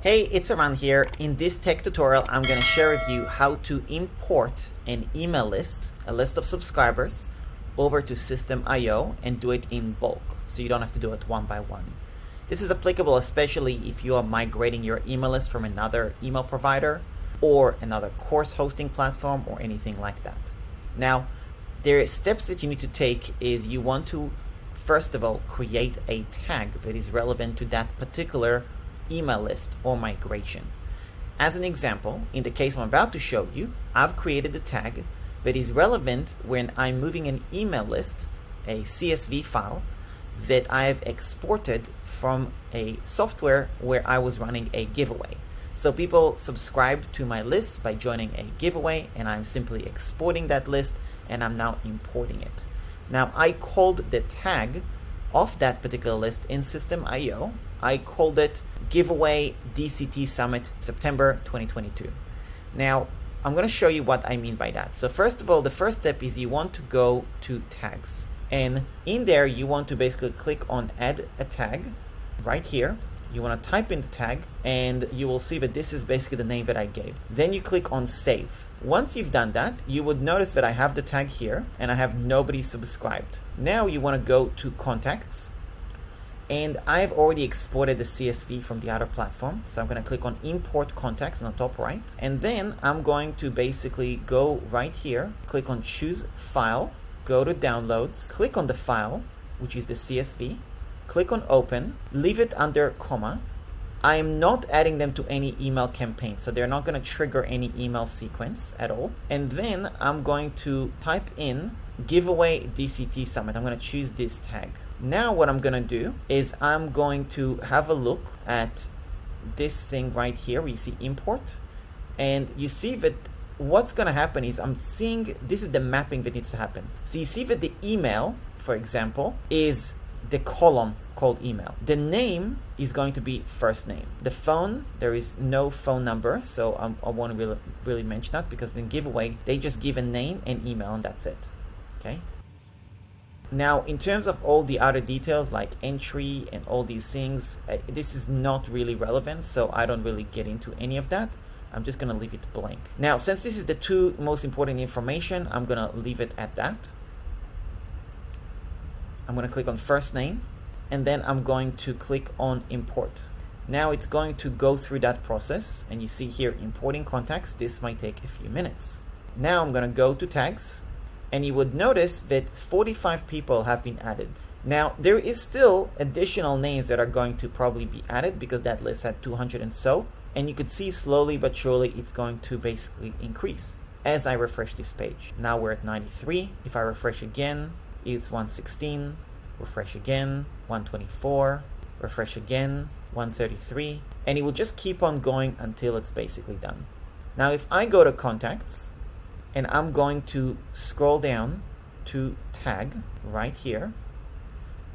Hey, it's Aran here. In this tech tutorial, I'm going to share with you how to import an email list, a list of subscribers, over to System.io and do it in bulk, so you don't have to do it one by one. This is applicable especially if you are migrating your email list from another email provider or another course hosting platform or anything like that. Now, there are steps that you need to take is you want to, first of all, create a tag that is relevant to that particular email list or migration. As an example, in the case I'm about to show you, I've created a tag that is relevant when I'm moving an email list, a CSV file, that I've exported from a software where I was running a giveaway. So people subscribed to my list by joining a giveaway, and I'm simply exporting that list and I'm now importing it. Now I called the tag of that particular list in System.io. I called it Giveaway DCT Summit September 2022. Now, I'm going to show you what I mean by that. So first of all, the first step is you want to go to tags. And in there, you want to basically click on add a tag right here. You want to type in the tag and you will see that this is basically the name that I gave. Then you click on save. Once you've done that, you would notice that I have the tag here and I have nobody subscribed. Now you want to go to contacts, and I've already exported the CSV from the other platform. So I'm going to click on import contacts on the top right. And then I'm going to basically go right here, click on choose file, go to downloads, click on the file, which is the CSV, click on open, leave it under comma. I am not adding them to any email campaign, so they're not going to trigger any email sequence at all. And then I'm going to type in giveaway DCT Summit. I'm going to choose this tag. Now what I'm going to do is I'm going to have a look at this thing right here where you see import, and you see that what's going to happen is I'm seeing this is the mapping that needs to happen. So you see that the email, for example, is the column called email. The name is going to be first name. The phone, there is no phone number, so I won't really mention that, because in giveaway they just give a name and email and that's it. Okay. Now, in terms of all the other details like entry and all these things, this is not really relevant, so I don't really get into any of that. I'm just gonna leave it blank. Now, since this is the two most important information, I'm gonna leave it at that. I'm going to click on first name, and then I'm going to click on import. Now it's going to go through that process, and you see here importing contacts. This might take a few minutes. Now I'm going to go to tags, and you would notice that 45 people have been added. Now there is still additional names that are going to probably be added because that list had 200 and so, and you could see slowly but surely it's going to basically increase as I refresh this page. Now we're at 93. If I refresh again, it's 116, refresh again, 124, refresh again, 133, and it will just keep on going until it's basically done. Now if I go to contacts and I'm going to scroll down to tag right here,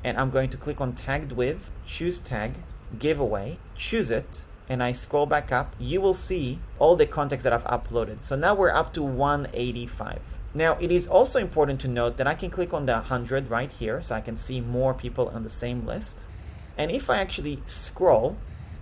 and I'm going to click on tagged with, choose tag, giveaway, choose it, and I scroll back up, you will see all the contacts that I've uploaded. So now we're up to 185. Now, it is also important to note that I can click on the 100 right here, so I can see more people on the same list. And if I actually scroll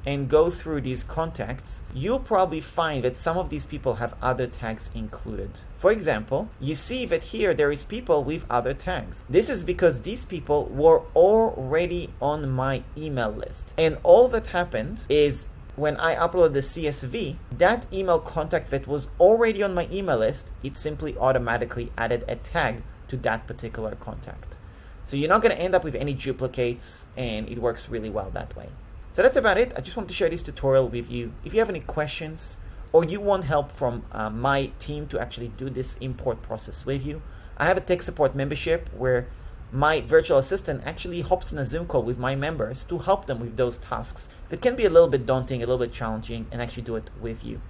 and go through these contacts, you'll probably find that some of these people have other tags included. For example, you see that here there is people with other tags. This is because these people were already on my email list. And all that happened is when I uploaded the CSV, that email contact that was already on my email list, it simply automatically added a tag to that particular contact. So you're not going to end up with any duplicates, and it works really well that way. So that's about it. I just want to share this tutorial with you. If you have any questions or you want help from my team to actually do this import process with you, I have a tech support membership where my virtual assistant actually hops in a Zoom call with my members to help them with those tasks that can be a little bit daunting, a little bit challenging, and actually do it with you.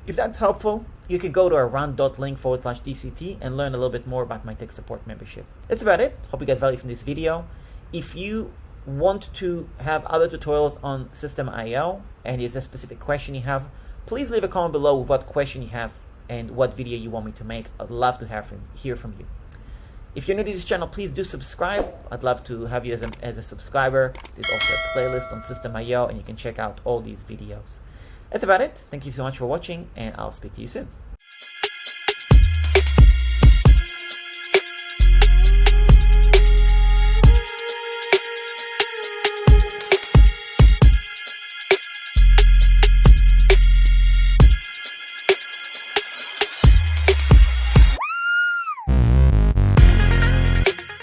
If that's helpful, you can go to aran.link/DCT and learn a little bit more about my tech support membership. That's about it. Hope you got value from this video. If you want to have other tutorials on System.io and there's a specific question you have, please leave a comment below with what question you have and what video you want me to make. I'd love to hear from you. If you're new to this channel, please do subscribe. I'd love to have you as a subscriber. There's also a playlist on System.io, and you can check out all these videos. That's about it. Thank you so much for watching, and I'll speak to you soon.